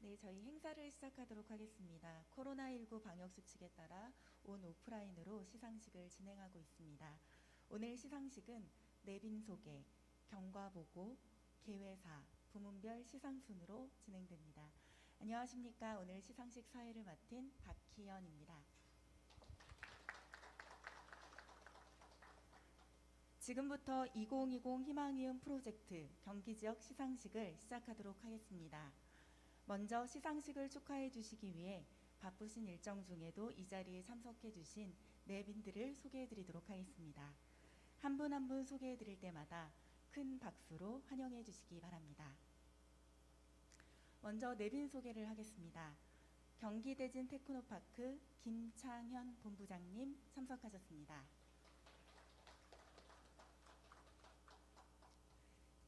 네, 저희 행사를 시작하도록 하겠습니다. 코로나19 방역 수칙에 따라 온 오프라인으로 시상식을 진행하고 있습니다. 오늘 시상식은 내빈 소개, 경과 보고, 개회사, 부문별 시상순으로 진행됩니다. 안녕하십니까. 오늘 시상식 사회를 맡은 박희연입니다. 지금부터 2020 희망이음 프로젝트 경기지역 시상식을 시작하도록 하겠습니다. 먼저 시상식을 축하해 주시기 위해 바쁘신 일정 중에도 이 자리에 참석해 주신 내빈들을 소개해 드리도록 하겠습니다. 한 분 한 분 소개해 드릴 때마다 큰 박수로 환영해 주시기 바랍니다. 먼저 내빈 소개를 하겠습니다. 경기대진 테크노파크 김창현 본부장님 참석하셨습니다.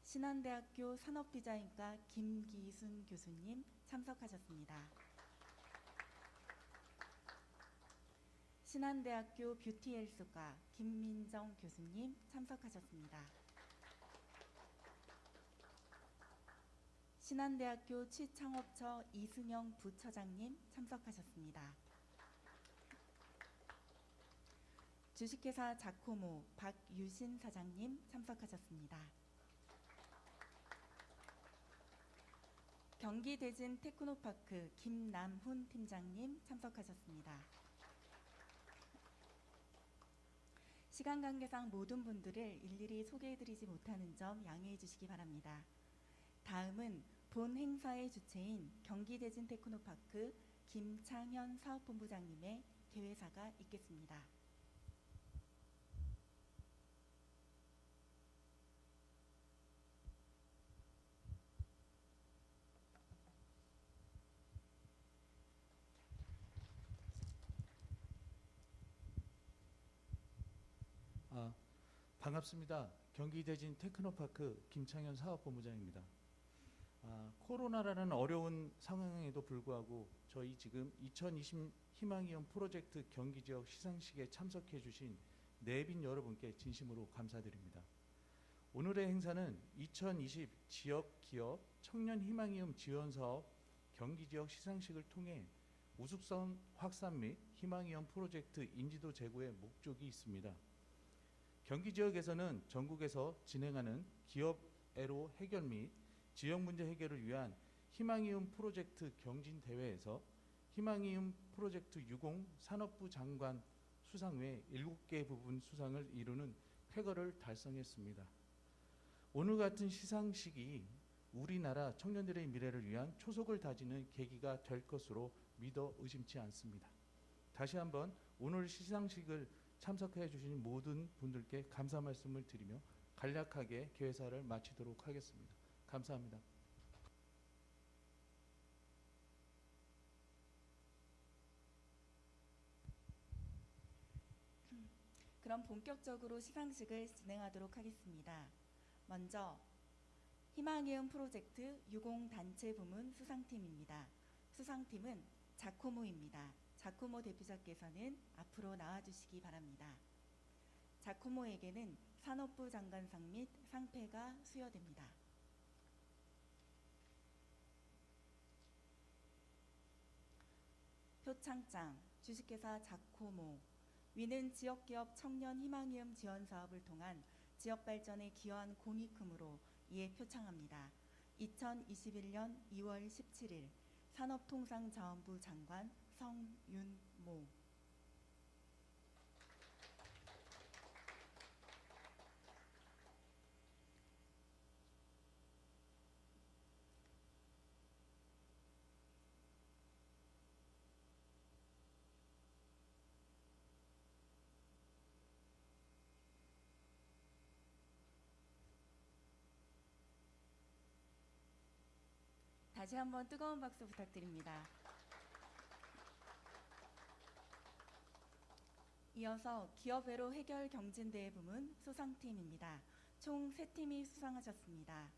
신한대학교 산업디자인과 김기순 교수님 참석하셨습니다. 신한대학교 뷰티헬스과 김민정 교수님 참석하셨습니다. 신한대학교 취창업처 이승영 부처장님 참석하셨습니다. 주식회사 자코모 박유신 사장님 참석하셨습니다. 경기대진 테크노파크 김남훈 팀장님 참석하셨습니다. 시간 관계상 모든 분들을 일일이 소개해드리지 못하는 점 양해해 주시기 바랍니다. 다음은 본 행사의 주체인 경기대진 테크노파크 김창현 사업본부장님의 개회사가 있겠습니다. 반갑습니다. 경기대진 테크노파크 김창현 사업본부장입니다. 코로나라는 어려운 상황에도 불구하고 저희 지금 2020 희망이온 프로젝트 경기지역 시상식에 참석해 주신 내빈 여러분께 진심으로 감사드립니다. 오늘의 행사는 2020 지역기업 청년희망이음 지원사업 경기지역 시상식을 통해 우수성 확산 및 희망이온 프로젝트 인지도 제고의 목적이 있습니다. 경기 지역에서는 전국에서 진행하는 기업 애로 해결 및 지역 문제 해결을 위한 희망이음 프로젝트 경진 대회에서 희망이음 프로젝트 60 산업부 장관 수상 외 7개 부분 수상을 이루는 쾌거를 달성했습니다. 오늘 같은 시상식이 우리나라 청년들의 미래를 위한 초석을 다지는 계기가 될 것으로 믿어 의심치 않습니다. 다시 한번 오늘 시상식을 참석해 주신 모든 분들께 감사 말씀을 드리며 간략하게 개회사를 마치도록 하겠습니다. 감사합니다. 그럼 본격적으로 시상식을 진행하도록 하겠습니다. 먼저 희망이음 프로젝트 60 단체 부문 수상팀입니다. 수상팀은 자코모입니다. 자코모 대표자께서는 앞으로 나와주시기 바랍니다. 자코모에게는 산업부 장관상 및 상패가 수여됩니다. 표창장 주식회사 자코모 위는 지역기업 청년 희망이음 지원 사업을 통한 지역 발전에 기여한 공익금으로 이에 표창합니다. 2021년 2월 17일 산업통상자원부 장관 성윤모. 다시 한번 뜨거운 박수 부탁드립니다. 이어서 기업애로 해결 경진대회 부문 수상팀입니다. 총 3팀이 수상하셨습니다.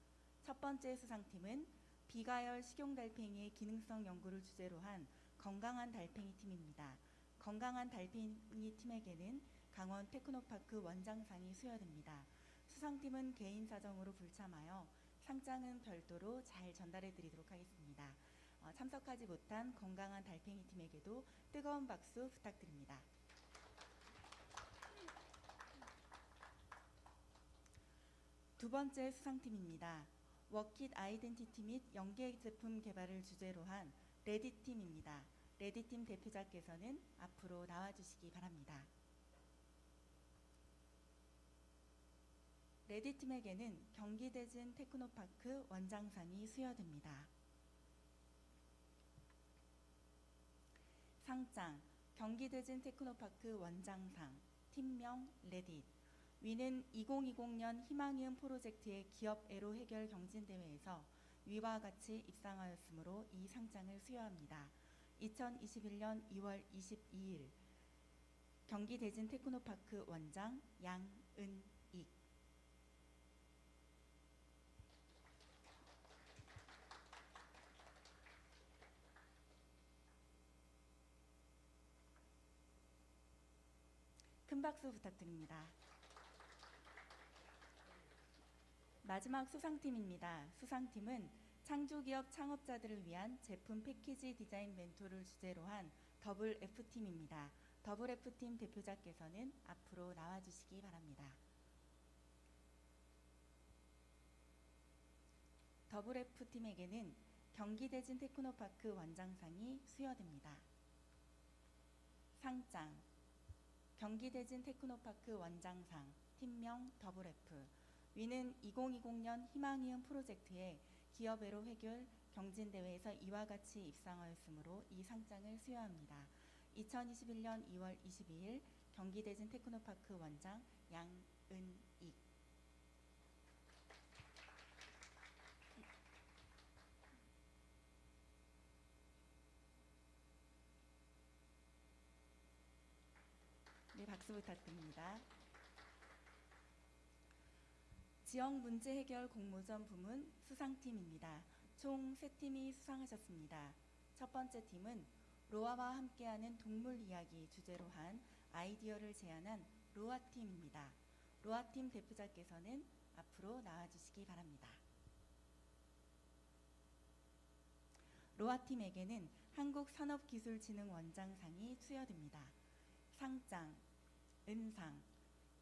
첫 번째 수상팀은 비가열 식용달팽이의 기능성 연구를 주제로 한 건강한 달팽이 팀입니다. 건강한 달팽이 팀에게는 강원 테크노파크 원장상이 수여됩니다. 수상팀은 개인 사정으로 불참하여 상장은 별도로 잘 전달해 드리도록 하겠습니다. 참석하지 못한 건강한 달팽이 팀에게도 뜨거운 박수 부탁드립니다. 두 번째 수상팀입니다. 워킷 아이덴티티 및 연계 제품 개발을 주제로 한 레디팀입니다. 레디팀 대표자께서는 앞으로 나와주시기 바랍니다. 레디팀에게는 경기대진 테크노파크 원장상이 수여됩니다. 상장, 경기대진 테크노파크 원장상, 팀명 레딧. 위는 2020년 희망이음 프로젝트의 기업 애로 해결 경진대회에서 위와 같이 입상하였으므로 이 상장을 수여합니다. 2021년 2월 22일 경기대진 테크노파크 원장 양은익. 큰 박수 부탁드립니다. 마지막 수상팀입니다. 수상팀은 창조기업 창업자들을 위한 제품 패키지 디자인 멘토를 주제로 한 더블 F팀입니다. 더블 F팀 대표자께서는 앞으로 나와주시기 바랍니다. 더블 F팀에게는 경기대진 테크노파크 원장상이 수여됩니다. 상장, 경기대진 테크노파크 원장상, 팀명 더블 F. 위는 2020년 희망이음 프로젝트의 기업 애로 해결 경진대회에서 이와 같이 입상하였으므로 이 상장을 수여합니다. 2021년 2월 22일 경기대진 테크노파크 원장 양은익. 네, 박수 부탁드립니다. 지역 문제 해결 공모전 부문 수상팀입니다. 총 3팀이 수상하셨습니다. 첫 번째 팀은 로아와 함께하는 동물 이야기 주제로 한 아이디어를 제안한 로아팀입니다. 로아팀 대표자께서는 앞으로 나와주시기 바랍니다. 로아팀에게는 한국산업기술진흥원장상이 수여됩니다. 상장, 은상,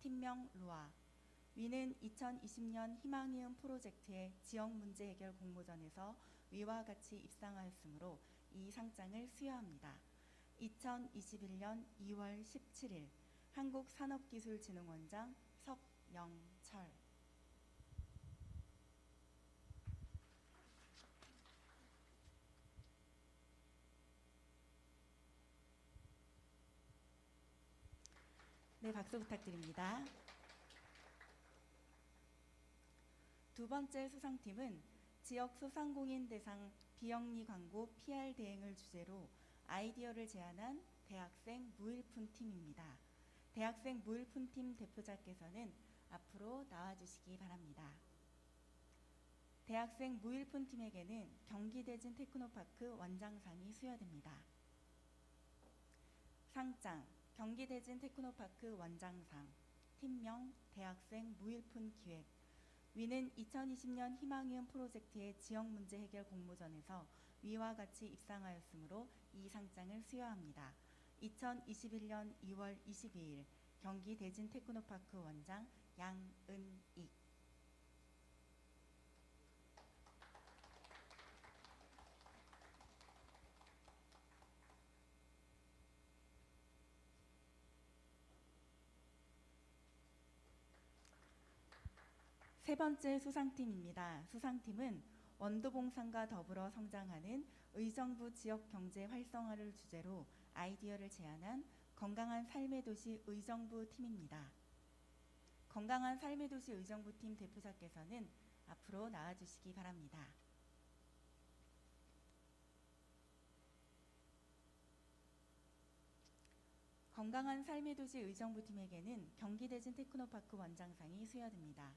팀명 로아. 위는 2020년 희망이음 프로젝트의 지역 문제 해결 공모전에서 위와 같이 입상하였으므로 이 상장을 수여합니다. 2021년 2월 17일 한국산업기술진흥원장 석영철. 네, 박수 부탁드립니다. 두 번째 수상팀은 지역 소상공인 대상 비영리 광고 PR 대행을 주제로 아이디어를 제안한 대학생 무일푼 팀입니다. 대학생 무일푼 팀 대표자께서는 앞으로 나와주시기 바랍니다. 대학생 무일푼 팀에게는 경기대진 테크노파크 원장상이 수여됩니다. 상장, 경기대진 테크노파크 원장상, 팀명 대학생 무일푼 기획. 위는 2020년 희망이음 프로젝트의 지역 문제 해결 공모전에서 위와 같이 입상하였으므로 이 상장을 수여합니다. 2021년 2월 22일 경기대진 테크노파크 원장 양은익. 세 번째 수상팀입니다. 수상팀은 원도봉산과 더불어 성장하는 의정부 지역 경제 활성화를 주제로 아이디어를 제안한 건강한 삶의 도시 의정부 팀입니다. 건강한 삶의 도시 의정부 팀 대표자께서는 앞으로 나와주시기 바랍니다. 건강한 삶의 도시 의정부 팀에게는 경기대진 테크노파크 원장상이 수여됩니다.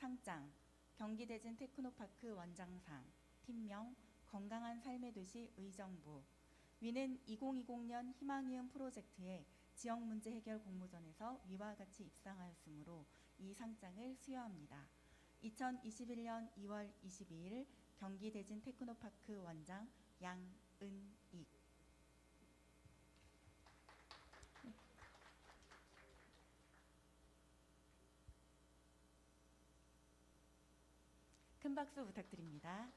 상장, 경기대진 테크노파크 원장상, 팀명 건강한 삶의 도시 의정부. 위는 2020년 희망이음 프로젝트의 지역 문제 해결 공모전에서 위와 같이 입상하였으므로 이 상장을 수여합니다. 2021년 2월 22일 경기대진 테크노파크 원장 양은익. 큰 박수 부탁드립니다.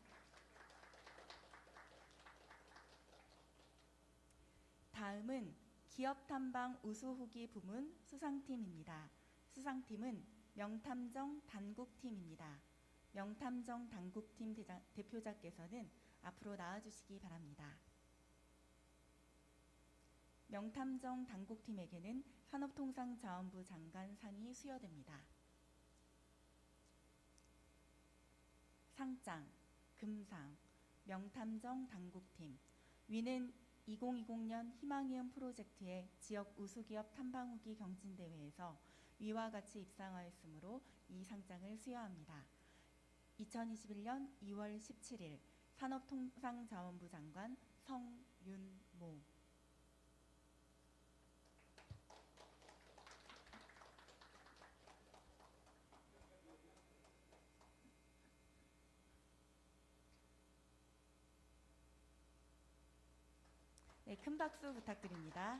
다음은 기업탐방 우수후기 부문 수상팀입니다. 수상팀은 명탐정 단국팀입니다. 명탐정 단국팀 대표자께서는 앞으로 나와주시기 바랍니다. 명탐정 단국팀에게는 산업통상자원부 장관 상이 수여됩니다. 상장, 금상, 명탐정 단국팀. 위는 2020년 희망이음 프로젝트의 지역 우수기업 탐방후기 경진대회에서 위와 같이 입상하였으므로 이 상장을 수여합니다. 2021년 2월 17일 산업통상자원부 장관 성윤모. 네, 큰 박수 부탁드립니다.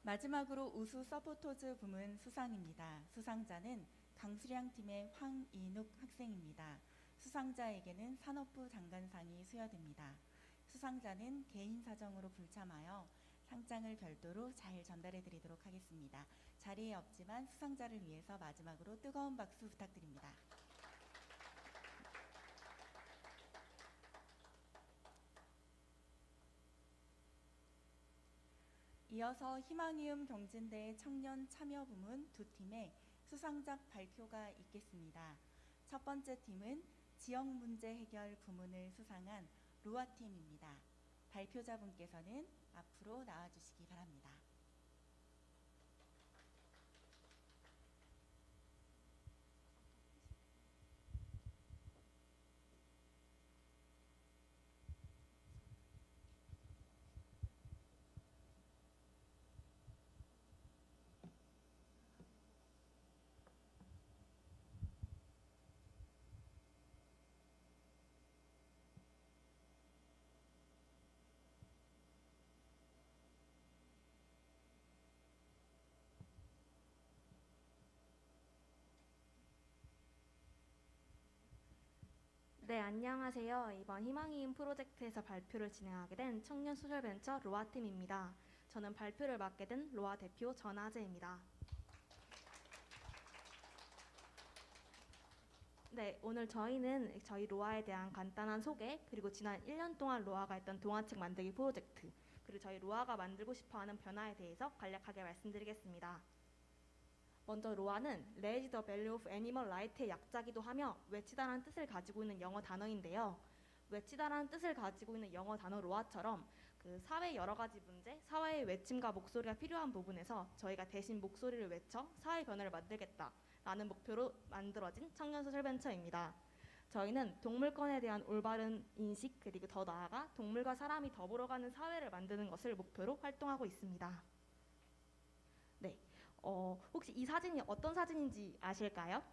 마지막으로 우수 서포터즈 부문 수상입니다. 수상자는 강수량팀의 황인욱 학생입니다. 수상자에게는 산업부 장관상이 수여됩니다. 수상자는 개인 사정으로 불참하여 상장을 별도로 잘 전달해 드리도록 하겠습니다. 자리에 없지만 수상자를 위해서 마지막으로 뜨거운 박수 부탁드립니다. 이어서 희망이음 경진대회 청년 참여 부문 두 팀의 수상작 발표가 있겠습니다. 첫 번째 팀은 지역 문제 해결 부문을 수상한 로아팀입니다. 발표자분께서는 앞으로 나와주시기 바랍니다. 네, 안녕하세요. 이번 희망이음 프로젝트에서 발표를 진행하게 된 청년 소셜벤처 로아팀입니다. 저는 발표를 맡게 된 로아 대표 전하재입니다. 네, 오늘 저희는 저희 로아에 대한 간단한 소개, 그리고 지난 1년 동안 로아가 했던 동화책 만들기 프로젝트, 그리고 저희 로아가 만들고 싶어하는 변화에 대해서 간략하게 말씀드리겠습니다. 먼저 로아는 Raise the Value of Animal Right의 약자기도 하며 외치다라는 뜻을 가지고 있는 영어 단어인데요. 외치다라는 뜻을 가지고 있는 영어 단어 로아처럼 그 사회의 여러 가지 문제, 사회의 외침과 목소리가 필요한 부분에서 저희가 대신 목소리를 외쳐 사회 변화를 만들겠다라는 목표로 만들어진 청년 소셜 벤처입니다. 저희는 동물권에 대한 올바른 인식, 그리고 더 나아가 동물과 사람이 더불어가는 사회를 만드는 것을 목표로 활동하고 있습니다. 네. 혹시 이 사진이 어떤 사진인지 아실까요?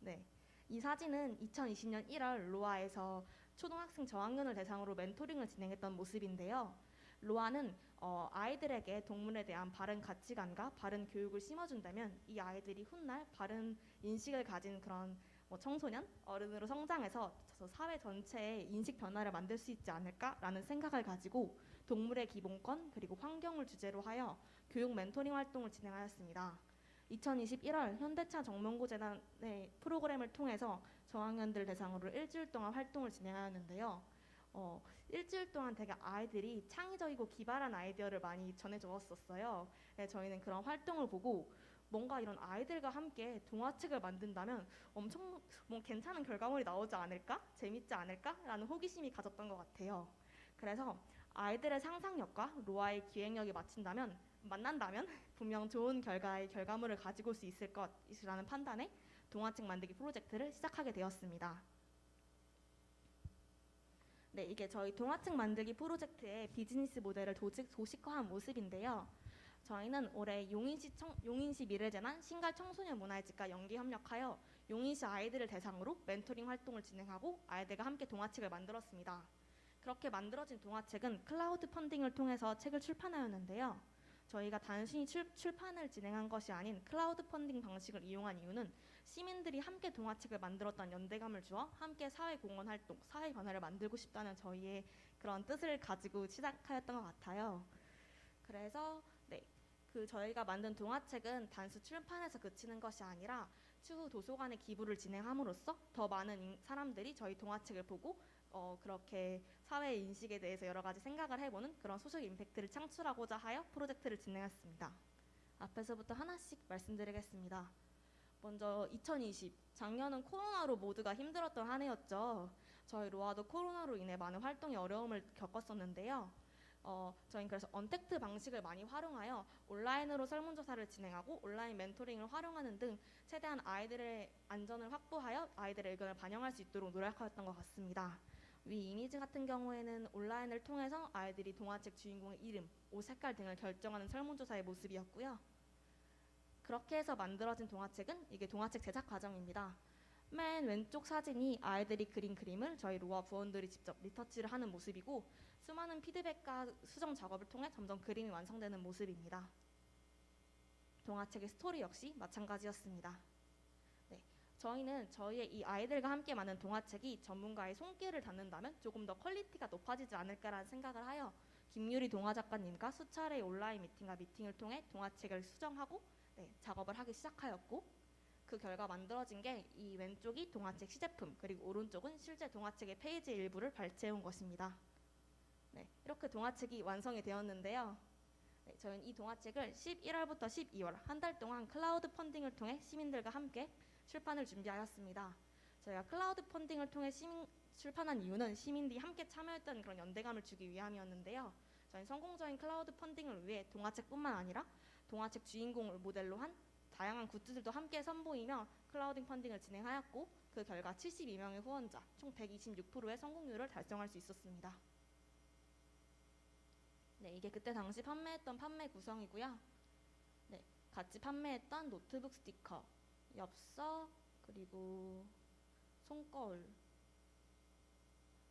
네, 이 사진은 2020년 1월 로아에서 초등학생 저학년을 대상으로 멘토링을 진행했던 모습인데요. 로아는 아이들에게 동물에 대한 바른 가치관과 바른 교육을 심어준다면 이 아이들이 훗날 바른 인식을 가진 그런 청소년, 어른으로 성장해서 사회 전체의 인식 변화를 만들 수 있지 않을까라는 생각을 가지고 동물의 기본권 그리고 환경을 주제로 하여 교육 멘토링 활동을 진행하였습니다. 2021월 현대차 정명고재단의 프로그램을 통해서 저학년들 대상으로 일주일 동안 활동을 진행하였는데요. 일주일 동안 되게 아이들이 창의적이고 기발한 아이디어를 많이 전해주었었어요. 네, 저희는 그런 활동을 보고 뭔가 이런 아이들과 함께 동화책을 만든다면 엄청 괜찮은 결과물이 나오지 않을까? 재밌지 않을까? 라는 호기심이 가졌던 것 같아요. 그래서 아이들의 상상력과 로아의 기획력이 만난다면 분명 좋은 결과물을 가지고 올 수 있을 것이라는 판단에 동화책 만들기 프로젝트를 시작하게 되었습니다. 네, 이게 저희 동화책 만들기 프로젝트의 비즈니스 모델을 도식화한 모습인데요. 저희는 올해 용인시 미래재난 신갈 청소년 문화의 집과 연기 협력하여 용인시 아이들을 대상으로 멘토링 활동을 진행하고 아이들과 함께 동화책을 만들었습니다. 그렇게 만들어진 동화책은 클라우드 펀딩을 통해서 책을 출판하였는데요. 저희가 단순히 출판을 진행한 것이 아닌 클라우드 펀딩 방식을 이용한 이유는 시민들이 함께 동화책을 만들었던 연대감을 주어 함께 사회 공헌 활동, 사회 변화를 만들고 싶다는 저희의 그런 뜻을 가지고 시작하였던 것 같아요. 그래서 저희가 만든 동화책은 단순 출판에서 그치는 것이 아니라 추후 도서관에 기부를 진행함으로써 더 많은 사람들이 저희 동화책을 보고 그렇게 사회 인식에 대해서 여러 가지 생각을 해보는 그런 소셜 임팩트를 창출하고자 하여 프로젝트를 진행했습니다. 앞에서부터 하나씩 말씀드리겠습니다. 먼저 2020, 작년은 코로나로 모두가 힘들었던 한 해였죠. 저희 로아도 코로나로 인해 많은 활동에 어려움을 겪었었는데요. 저희는 그래서 언택트 방식을 많이 활용하여 온라인으로 설문조사를 진행하고 온라인 멘토링을 활용하는 등 최대한 아이들의 안전을 확보하여 아이들의 의견을 반영할 수 있도록 노력하였던 것 같습니다. 위 이미지 같은 경우에는 온라인을 통해서 아이들이 동화책 주인공의 이름, 옷 색깔 등을 결정하는 설문조사의 모습이었고요. 그렇게 해서 만들어진 동화책은 이게 동화책 제작 과정입니다. 맨 왼쪽 사진이 아이들이 그린 그림을 저희 로아 부원들이 직접 리터치를 하는 모습이고 수많은 피드백과 수정 작업을 통해 점점 그림이 완성되는 모습입니다. 동화책의 스토리 역시 마찬가지였습니다. 저희는 저희의 이 아이들과 함께 만든 동화책이 전문가의 손길을 닿는다면 조금 더 퀄리티가 높아지지 않을까라는 생각을 하여 김유리 동화 작가님과 수차례의 온라인 미팅과 미팅을 통해 동화책을 수정하고 작업을 하기 시작하였고 그 결과 만들어진 게 이 왼쪽이 동화책 시제품 그리고 오른쪽은 실제 동화책의 페이지 일부를 발췌해온 것입니다. 이렇게 동화책이 완성이 되었는데요. 저희는 이 동화책을 11월부터 12월 한 달 동안 클라우드 펀딩을 통해 시민들과 함께 출판을 준비하였습니다. 저희가 클라우드 펀딩을 통해 출판한 이유는 시민들이 함께 참여했던 그런 연대감을 주기 위함이었는데요. 저희는 성공적인 클라우드 펀딩을 위해 동화책뿐만 아니라 동화책 주인공을 모델로 한 다양한 굿즈들도 함께 선보이며 클라우드 펀딩을 진행하였고 그 결과 72명의 후원자, 총 126%의 성공률을 달성할 수 있었습니다. 이게 그때 당시 판매했던 판매 구성이고요. 같이 판매했던 노트북 스티커, 엽서, 그리고 손거울,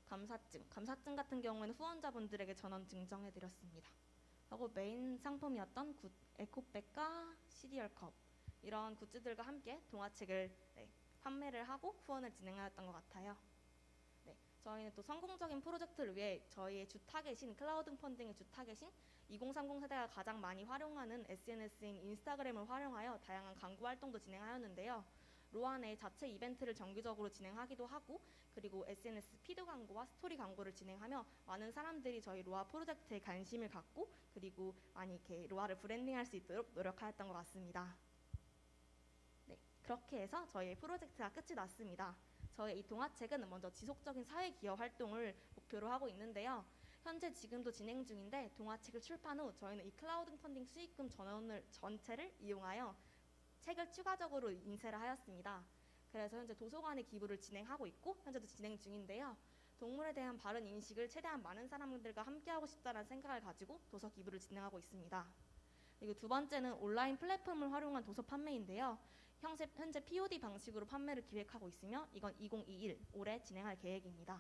감사증 같은 경우에는 후원자분들에게 전원 증정해드렸습니다. 하고 메인 상품이었던 에코백과 시리얼컵 이런 굿즈들과 함께 동화책을 판매를 하고 후원을 진행하였던 것 같아요. 저희는 또 성공적인 프로젝트를 위해 저희의 주 타겟인 클라우드 펀딩의 주 타겟인 2030 세대가 가장 많이 활용하는 SNS인 인스타그램을 활용하여 다양한 광고 활동도 진행하였는데요. 로아 내 자체 이벤트를 정기적으로 진행하기도 하고 그리고 SNS 피드 광고와 스토리 광고를 진행하며 많은 사람들이 저희 로아 프로젝트에 관심을 갖고 그리고 많이 이렇게 로아를 브랜딩할 수 있도록 노력하였던 것 같습니다. 그렇게 해서 저희의 프로젝트가 끝이 났습니다. 저희 이 동화책은 먼저 지속적인 사회기여 활동을 목표로 하고 있는데요. 현재 지금도 진행 중인데 동화책을 출판 후 저희는 이 클라우드 펀딩 수익금 전원을 전체를 이용하여 책을 추가적으로 인쇄를 하였습니다. 그래서 현재 도서관에 기부를 진행하고 있고 현재도 진행 중인데요. 동물에 대한 바른 인식을 최대한 많은 사람들과 함께하고 싶다는 생각을 가지고 도서 기부를 진행하고 있습니다. 그리고 두 번째는 온라인 플랫폼을 활용한 도서 판매인데요. 현재 POD 방식으로 판매를 기획하고 있으며 이건 2021 올해 진행할 계획입니다.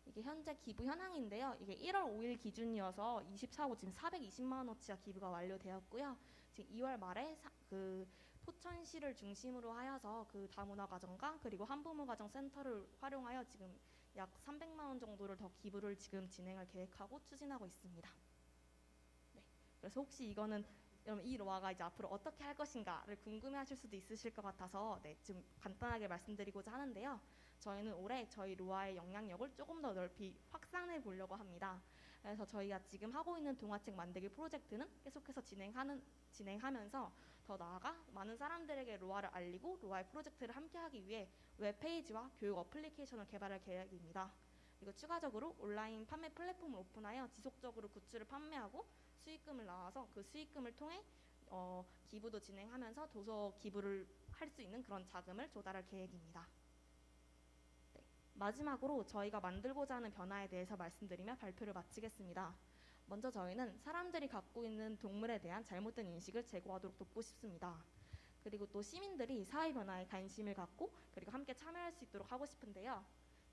이게 현재 기부 현황인데요. 이게 1월 5일 기준이어서 24호 지금 420만 원어치가 기부가 완료되었고요. 지금 2월 말에 포천시를 중심으로 하여서 그 다문화가정과 그리고 한부모가정센터를 활용하여 지금 약 300만 원 정도를 더 기부를 지금 진행을 계획하고 추진하고 있습니다. 그래서 혹시 이거는 이 로아가 이제 앞으로 어떻게 할 것인가를 궁금해하실 수도 있으실 것 같아서 좀 간단하게 말씀드리고자 하는데요. 저희는 올해 저희 로아의 영향력을 조금 더 넓이 확산해 보려고 합니다. 그래서 저희가 지금 하고 있는 동화책 만들기 프로젝트는 계속해서 진행하면서 더 나아가 많은 사람들에게 로아를 알리고 로아의 프로젝트를 함께하기 위해 웹페이지와 교육 어플리케이션을 개발할 계획입니다. 그리고 추가적으로 온라인 판매 플랫폼을 오픈하여 지속적으로 굿즈를 판매하고 수익금을 나와서 그 수익금을 통해 기부도 진행하면서 도서 기부를 할 수 있는 그런 자금을 조달할 계획입니다. 마지막으로 저희가 만들고자 하는 변화에 대해서 말씀드리며 발표를 마치겠습니다. 먼저 저희는 사람들이 갖고 있는 동물에 대한 잘못된 인식을 제고하도록 돕고 싶습니다. 그리고 또 시민들이 사회 변화에 관심을 갖고 그리고 함께 참여할 수 있도록 하고 싶은데요.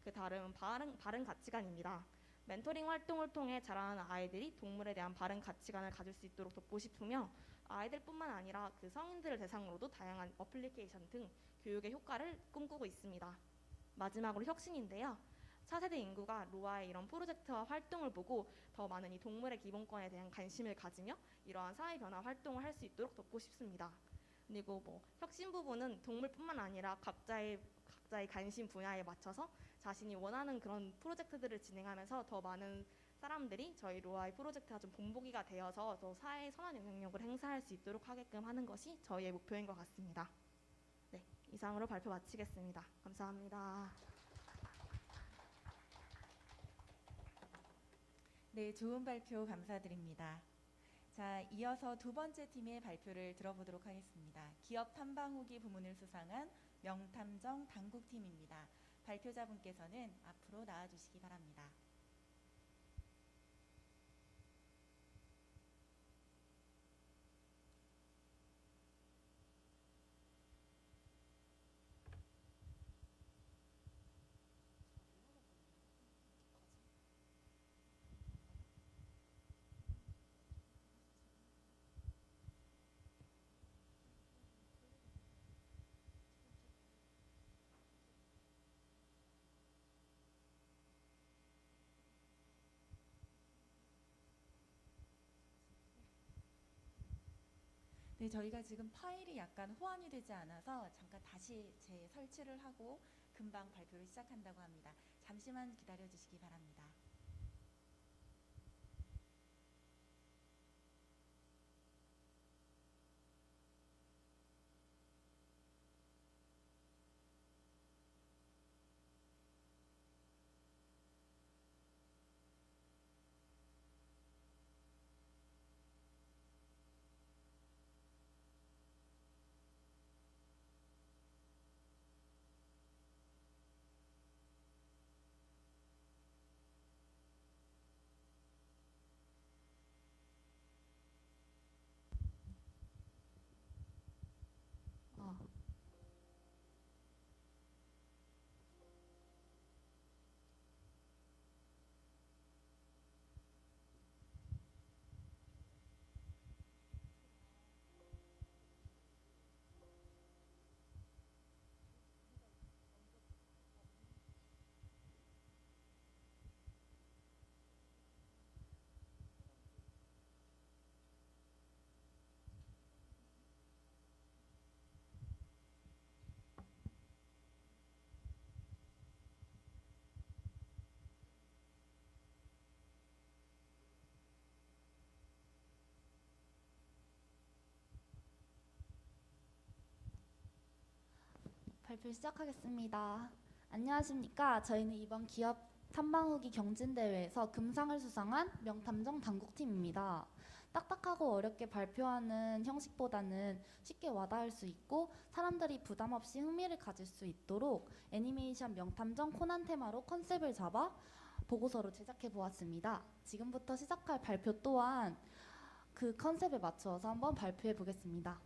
그 다음은 바른 가치관입니다. 멘토링 활동을 통해 자라나는 아이들이 동물에 대한 바른 가치관을 가질 수 있도록 돕고 싶으며 아이들뿐만 아니라 그 성인들을 대상으로도 다양한 어플리케이션 등 교육의 효과를 꿈꾸고 있습니다. 마지막으로 혁신인데요. 차세대 인구가 로아의 이런 프로젝트와 활동을 보고 더 많은 이 동물의 기본권에 대한 관심을 가지며 이러한 사회 변화 활동을 할 수 있도록 돕고 싶습니다. 그리고 혁신 부분은 동물뿐만 아니라 각자의 관심 분야에 맞춰서 자신이 원하는 그런 프로젝트들을 진행하면서 더 많은 사람들이 저희 로아의 프로젝트가 좀 본보기가 되어서 더 사회에 선한 영향력을 행사할 수 있도록 하게끔 하는 것이 저희의 목표인 것 같습니다. 네, 이상으로 발표 마치겠습니다. 감사합니다. 네, 좋은 발표 감사드립니다. 자, 이어서 두 번째 팀의 발표를 들어보도록 하겠습니다. 기업 탐방 후기 부문을 수상한 명탐정 당국팀입니다. 발표자분께서는 앞으로 나와주시기 바랍니다. 네, 저희가 지금 파일이 약간 호환이 되지 않아서 잠깐 다시 재설치를 하고 금방 발표를 시작한다고 합니다. 잠시만 기다려 주시기 바랍니다. 발표 시작하겠습니다. 안녕하십니까. 저희는 이번 기업 탐방 후기 경진대회에서 금상을 수상한 명탐정 당국팀입니다. 딱딱하고 어렵게 발표하는 형식보다는 쉽게 와닿을 수 있고 사람들이 부담 없이 흥미를 가질 수 있도록 애니메이션 명탐정 코난 테마로 컨셉을 잡아 보고서를 제작해 보았습니다. 지금부터 시작할 발표 또한 그 컨셉에 맞춰서 한번 발표해 보겠습니다.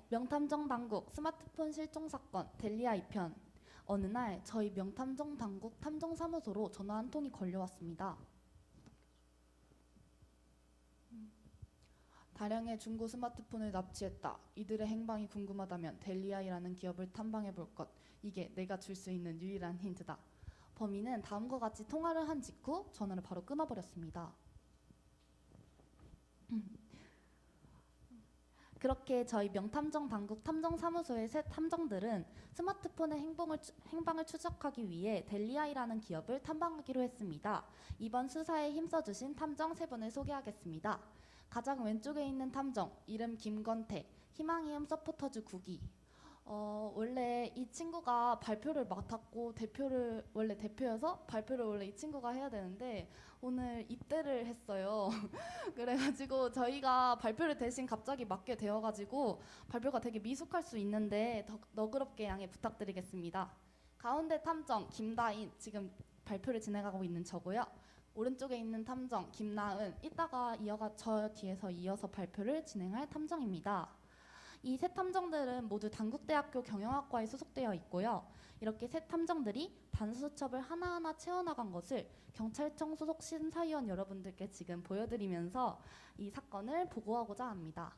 명탐정 당국 스마트폰 실종 사건 델리아 2편. 어느 날 저희 명탐정 당국 탐정사무소로 전화 한 통이 걸려왔습니다. 다량의 중고 스마트폰을 납치했다. 이들의 행방이 궁금하다면 델리아이라는 기업을 탐방해 볼 것. 이게 내가 줄 수 있는 유일한 힌트다. 범인은 다음과 같이 통화를 한 직후 전화를 바로 끊어버렸습니다. 그렇게 저희 명탐정 당국 탐정사무소의 새 탐정들은 스마트폰의 행방을 추적하기 위해 델리아이라는 기업을 탐방하기로 했습니다. 이번 수사에 힘써주신 탐정 세 분을 소개하겠습니다. 가장 왼쪽에 있는 탐정, 이름 김건태, 희망이음 서포터즈 9기. 원래 이 친구가 발표를 맡았고 원래 대표여서 발표를 원래 이 친구가 해야 되는데 오늘 입대를 했어요. 그래가지고 저희가 발표를 대신 갑자기 맡게 되어가지고 발표가 되게 미숙할 수 있는데 더 너그럽게 양해 부탁드리겠습니다. 가운데 탐정 김다인, 지금 발표를 진행하고 있는 저고요. 오른쪽에 있는 탐정 김나은, 이따가 저 뒤에서 이어서 발표를 진행할 탐정입니다. 이 세 탐정들은 모두 단국대학교 경영학과에 소속되어 있고요. 이렇게 세 탐정들이 단수첩을 하나하나 채워나간 것을 경찰청 소속 심사위원 여러분들께 지금 보여드리면서 이 사건을 보고하고자 합니다.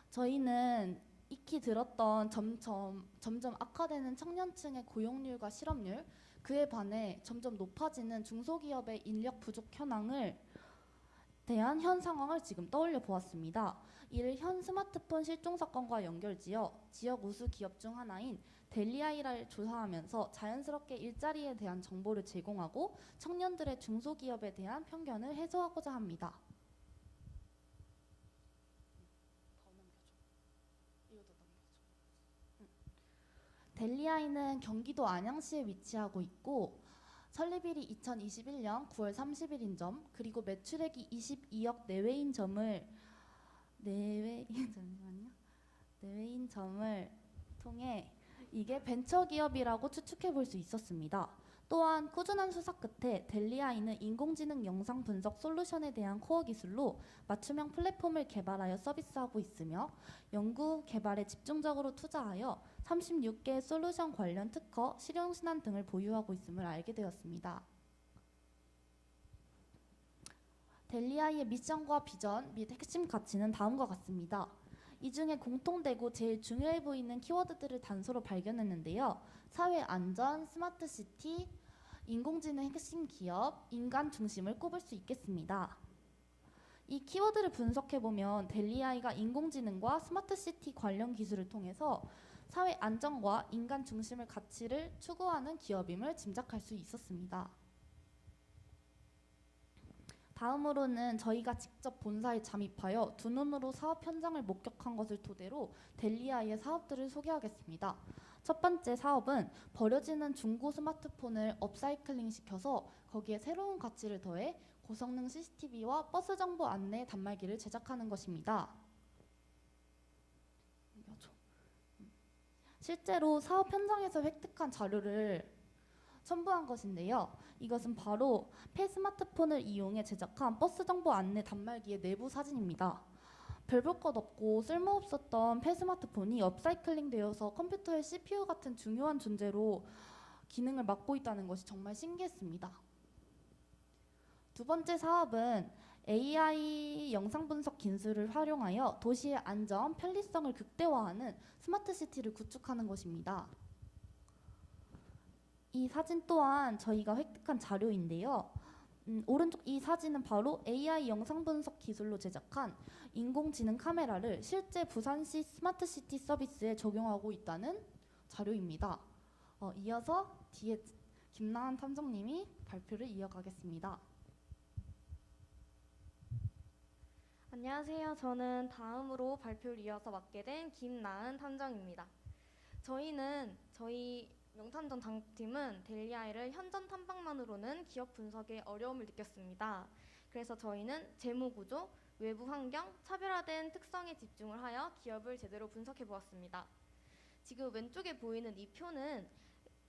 저희는 익히 들었던 점점 악화되는 청년층의 고용률과 실업률, 그에 반해 점점 높아지는 중소기업의 인력 부족 현황을 대한 현 상황을 지금 떠올려 보았습니다. 이를 현 스마트폰 실종 사건과 연결지어 지역 우수 기업 중 하나인 델리아이를 조사하면서 자연스럽게 일자리에 대한 정보를 제공하고 청년들의 중소기업에 대한 편견을 해소하고자 합니다. 델리아이는 경기도 안양시에 위치하고 있고 설립일이 2021년 9월 30일인 점, 그리고 매출액이 22억 내외인 점을 통해 이게 벤처기업이라고 추측해 볼 수 있었습니다. 또한 꾸준한 수사 끝에 델리아이는 인공지능 영상 분석 솔루션에 대한 코어 기술로 맞춤형 플랫폼을 개발하여 서비스하고 있으며 연구 개발에 집중적으로 투자하여 36개의 솔루션 관련 특허, 실용 신안 등을 보유하고 있음을 알게 되었습니다. 델리아이의 미션과 비전 및 핵심 가치는 다음과 같습니다. 이 중에 공통되고 제일 중요해 보이는 키워드들을 단서로 발견했는데요. 사회 안전, 스마트 시티, 인공지능 핵심 기업, 인간 중심을 꼽을 수 있겠습니다. 이 키워드를 분석해 보면 델리아이가 인공지능과 스마트 시티 관련 기술을 통해서 사회 안전과 인간 중심의 가치를 추구하는 기업임을 짐작할 수 있었습니다. 다음으로는 저희가 직접 본사에 잠입하여 두 눈으로 사업 현장을 목격한 것을 토대로 델리아이의 사업들을 소개하겠습니다. 첫 번째 사업은 버려지는 중고 스마트폰을 업사이클링 시켜서 거기에 새로운 가치를 더해 고성능 CCTV와 버스 정보 안내 단말기를 제작하는 것입니다. 실제로 사업 현장에서 획득한 자료를 첨부한 것인데요. 이것은 바로 폐 스마트폰을 이용해 제작한 버스 정보 안내 단말기의 내부 사진입니다. 별 볼 것 없고 쓸모없었던 폐 스마트폰이 업사이클링 되어서 컴퓨터의 CPU 같은 중요한 존재로 기능을 맡고 있다는 것이 정말 신기했습니다. 두 번째 사업은 AI 영상 분석 기술을 활용하여 도시의 안전, 편리성을 극대화하는 스마트 시티를 구축하는 것입니다. 이 사진 또한 저희가 획득한 자료인데요. 오른쪽 이 사진은 바로 AI 영상 분석 기술로 제작한 인공지능 카메라를 실제 부산시 스마트 시티 서비스에 적용하고 있다는 자료입니다. 이어서 뒤에 김나은 탐정님이 발표를 이어가겠습니다. 안녕하세요. 저는 다음으로 발표를 이어서 맡게 된 김나은 탐정입니다. 저희 명탐정 당국팀은 델리아이를 현전 탐방만으로는 기업 분석에 어려움을 느꼈습니다. 그래서 저희는 재무 구조, 외부 환경, 차별화된 특성에 집중을 하여 기업을 제대로 분석해 보았습니다. 지금 왼쪽에 보이는 이 표는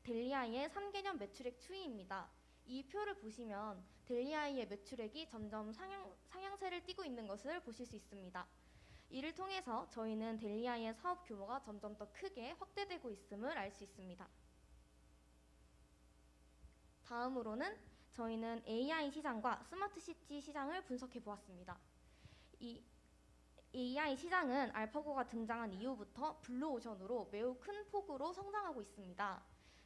델리아이의 3개년 매출액 추이입니다. 이 표를 보시면 델리아이의 매출액이 점점 상향세를 띠고 있는 것을 보실 수 있습니다. 이를 통해서 저희는 델리아이의 사업 규모가 점점 더 크게 확대되고 있음을 알 수 있습니다. 다음으로는 저희는 AI 시장과 스마트 시티 시장을 분석해 보았습니다. 이 AI 시장은 알파고가 등장한 이후부터 블루오션으로 매우 큰 폭으로 성장하고 있습니다.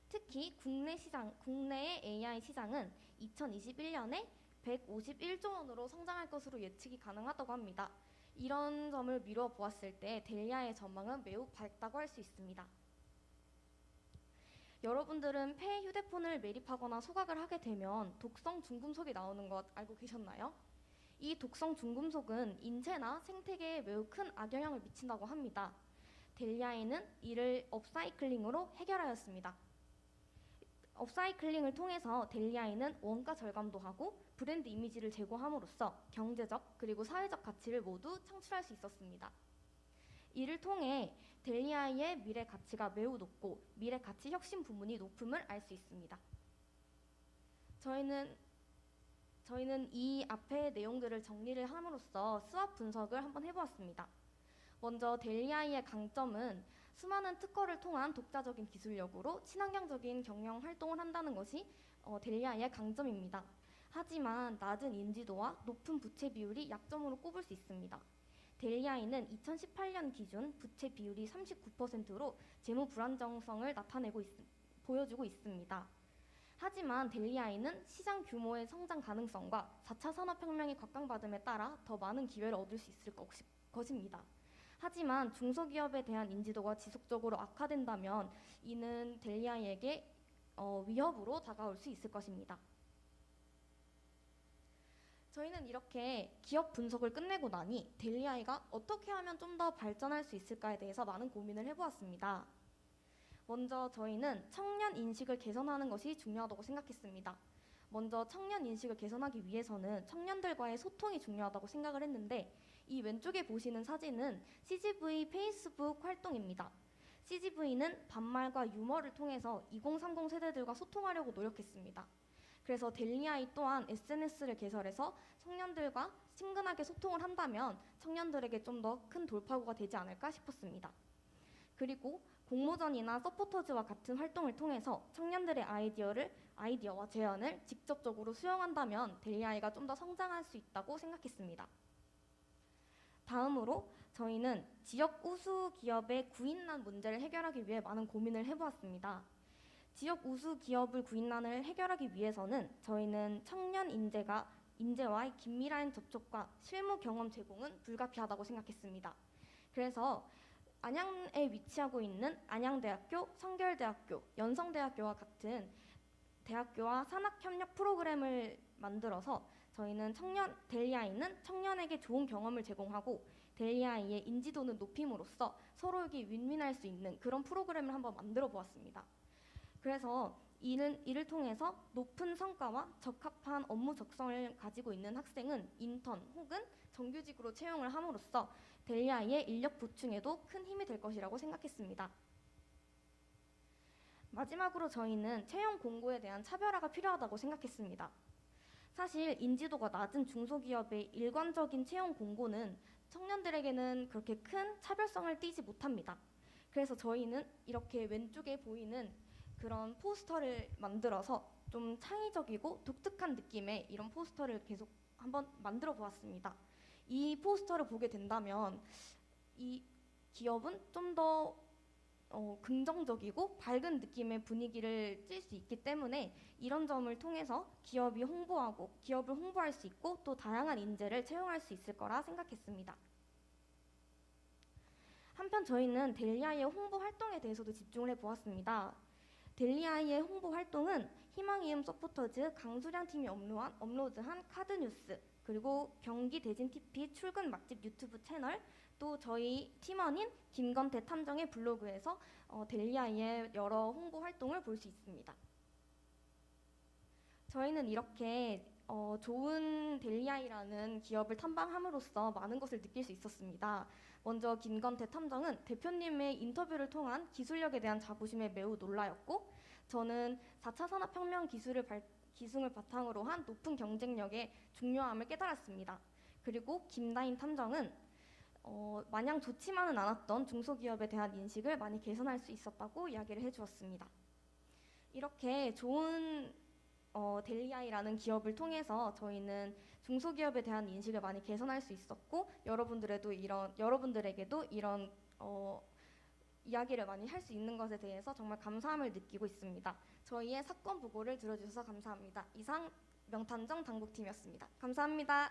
특히 국내의 AI 시장은 2021년에 151조 원으로 성장할 것으로 예측이 가능하다고 합니다. 이런 점을 미루어 보았을 때 델리아의 전망은 매우 밝다고 할 수 있습니다. 여러분들은 폐 휴대폰을 매립하거나 소각을 하게 되면 독성 중금속이 나오는 것 알고 계셨나요? 이 독성 중금속은 인체나 생태계에 매우 큰 악영향을 미친다고 합니다. 델리아이는 이를 업사이클링으로 해결하였습니다. 업사이클링을 통해서 델리아이는 원가 절감도 하고 브랜드 이미지를 제고함으로써 경제적 그리고 사회적 가치를 모두 창출할 수 있었습니다. 이를 통해 델리아이의 미래 가치가 매우 높고 미래 가치 혁신 부문이 높음을 알 수 있습니다. 저희는 이 앞의 내용들을 정리를 함으로써 스왑 분석을 한번 해보았습니다. 먼저 델리아이의 강점은 수많은 특허를 통한 독자적인 기술력으로 친환경적인 경영 활동을 한다는 것이 델리아이의 강점입니다. 하지만 낮은 인지도와 높은 부채 비율이 약점으로 꼽을 수 있습니다. 델리아이는 2018년 기준 부채 비율이 39%로 재무 불안정성을 보여주고 있습니다. 하지만 델리아이는 시장 규모의 성장 가능성과 4차 산업혁명이 각광받음에 따라 더 많은 기회를 얻을 수 있을 것입니다. 하지만 중소기업에 대한 인지도가 지속적으로 악화된다면 이는 델리아이에게 위협으로 다가올 수 있을 것입니다. 저희는 이렇게 기업 분석을 끝내고 나니 델리아이가 어떻게 하면 좀 더 발전할 수 있을까에 대해서 많은 고민을 해보았습니다. 먼저 저희는 청년 인식을 개선하는 것이 중요하다고 생각했습니다. 먼저 청년 인식을 개선하기 위해서는 청년들과의 소통이 중요하다고 생각을 했는데 이 왼쪽에 보시는 사진은 CGV 페이스북 활동입니다. CGV는 반말과 유머를 통해서 2030 세대들과 소통하려고 노력했습니다. 그래서 델리아이 또한 SNS를 개설해서 청년들과 친근하게 소통을 한다면 청년들에게 좀 더 큰 돌파구가 되지 않을까 싶었습니다. 그리고 공모전이나 서포터즈와 같은 활동을 통해서 청년들의 아이디어와 제안을 직접적으로 수용한다면 델리아이가 좀 더 성장할 수 있다고 생각했습니다. 다음으로 저희는 지역 우수 기업의 구인난 문제를 해결하기 위해 많은 고민을 해보았습니다. 지역 우수 기업을 구인난을 해결하기 위해서는 저희는 청년 인재와의 긴밀한 접촉과 실무 경험 제공은 불가피하다고 생각했습니다. 그래서 안양에 위치하고 있는 안양대학교, 성결대학교, 연성대학교와 같은 대학교와 산학협력 프로그램을 만들어서 저희는 델리아이는 청년에게 좋은 경험을 제공하고 델리아이의 인지도는 높임으로써 서로에게 윈윈할 수 있는 그런 프로그램을 한번 만들어 보았습니다. 그래서 이를 통해서 높은 성과와 적합한 업무 적성을 가지고 있는 학생은 인턴 혹은 정규직으로 채용을 함으로써 델리아이의 인력 보충에도 큰 힘이 될 것이라고 생각했습니다. 마지막으로 저희는 채용 공고에 대한 차별화가 필요하다고 생각했습니다. 사실 인지도가 낮은 중소기업의 일관적인 채용 공고는 청년들에게는 그렇게 큰 차별성을 띠지 못합니다. 그래서 저희는 이렇게 왼쪽에 보이는 그런 포스터를 만들어서 좀 창의적이고 독특한 느낌의 이런 포스터를 계속 한번 만들어 보았습니다. 이 포스터를 보게 된다면 이 기업은 좀 더 긍정적이고 밝은 느낌의 분위기를 띌 수 있기 때문에 이런 점을 통해서 기업을 홍보할 수 있고 또 다양한 인재를 채용할 수 있을 거라 생각했습니다. 한편 저희는 델리아이의 홍보 활동에 대해서도 집중을 해보았습니다. 델리아이의 홍보 활동은 희망이음 서포터즈 강수량 팀이 업로드한 카드뉴스 그리고 경기 대진 TP 출근 맛집 유튜브 채널 또 저희 팀원인 김건태 탐정의 블로그에서 델리아이의 여러 홍보 활동을 볼 수 있습니다. 저희는 이렇게 좋은 델리아이라는 기업을 탐방함으로써 많은 것을 느낄 수 있었습니다. 먼저 김건태 탐정은 대표님의 인터뷰를 통한 기술력에 대한 자부심에 매우 놀라였고 저는 4차 산업혁명 기술을 바탕으로 한 높은 경쟁력의 중요함을 깨달았습니다. 그리고 김다인 탐정은 마냥 좋지만은 않았던 중소기업에 대한 인식을 많이 개선할 수 있었다고 이야기를 해주었습니다. 이렇게 좋은 델리아이라는 기업을 통해서 저희는 중소기업에 대한 인식을 많이 개선할 수 있었고 여러분들에게도 이런 이야기를 많이 할 수 있는 것에 대해서 정말 감사함을 느끼고 있습니다. 저희의 사건 보고를 들어주셔서 감사합니다. 이상 명탐정 당국팀이었습니다. 감사합니다.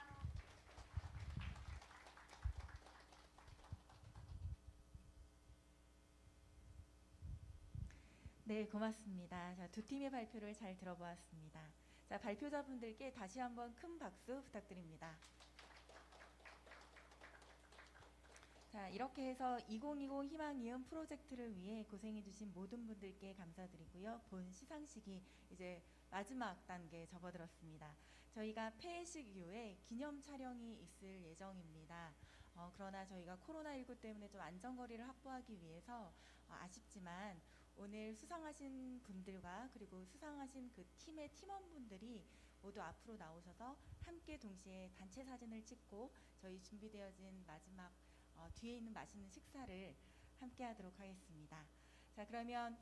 네, 고맙습니다. 자, 두 팀의 발표를 잘 들어보았습니다. 자, 발표자분들께 다시 한번 큰 박수 부탁드립니다. 자, 이렇게 해서 2020 희망이음 프로젝트를 위해 고생해주신 모든 분들께 감사드리고요. 본 시상식이 이제 마지막 단계에 접어들었습니다. 저희가 폐회식 이후에 기념 촬영이 있을 예정입니다. 그러나 저희가 코로나19 때문에 좀 안전거리를 확보하기 위해서 아쉽지만 오늘 수상하신 분들과 그리고 수상하신 그 팀의 팀원분들이 모두 앞으로 나오셔서 함께 동시에 단체 사진을 찍고 저희 준비되어진 마지막 뒤에 있는 맛있는 식사를 함께 하도록 하겠습니다. 자, 그러면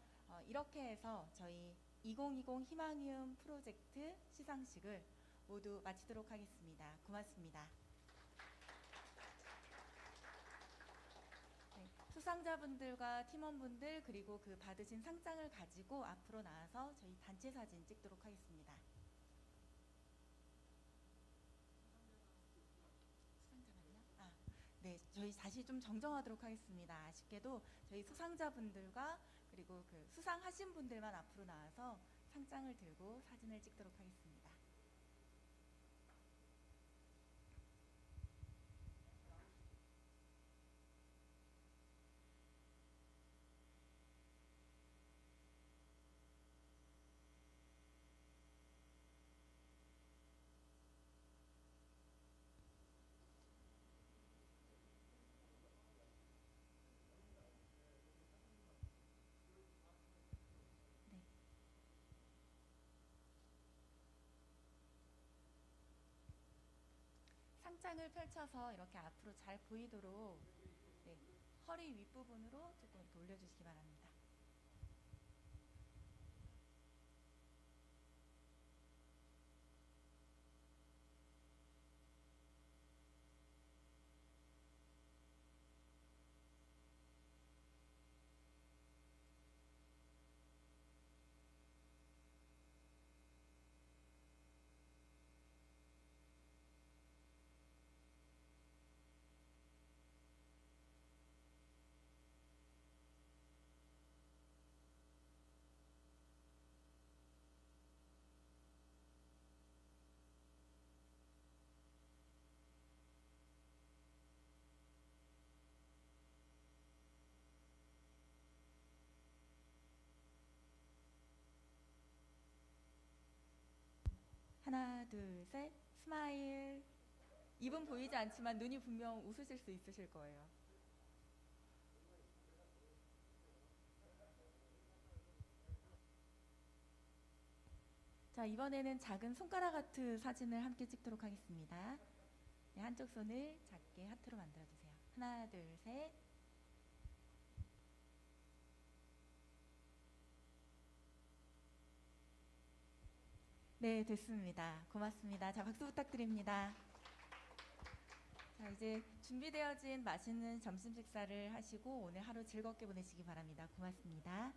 이렇게 해서 저희 2020 희망이음 프로젝트 시상식을 모두 마치도록 하겠습니다. 고맙습니다. 네, 수상자분들과 팀원분들 그리고 그 받으신 상장을 가지고 앞으로 나와서 저희 단체 사진 찍도록 하겠습니다. 수상자 맞나? 네, 저희 다시 좀 정정하도록 하겠습니다. 아쉽게도 저희 수상자분들과 그리고 그 수상하신 분들만 앞으로 나와서 상장을 들고 사진을 찍도록 하겠습니다. 네. 상장을 펼쳐서 이렇게 앞으로 잘 보이도록 네, 허리 윗부분으로 조금 이렇게 올려주시기 바랍니다. 하나, 둘, 셋, 스마일. 입은 보이지 않지만 눈이 분명 웃으실 수 있으실 거예요. 자, 이번에는 작은 손가락 하트 사진을 함께 찍도록 하겠습니다. 네, 한쪽 손을 작게 하트로 만들어주세요. 하나, 둘, 셋. 네, 됐습니다. 고맙습니다. 자, 박수 부탁드립니다. 자, 이제 준비되어진 맛있는 점심 식사를 하시고 오늘 하루 즐겁게 보내시기 바랍니다. 고맙습니다.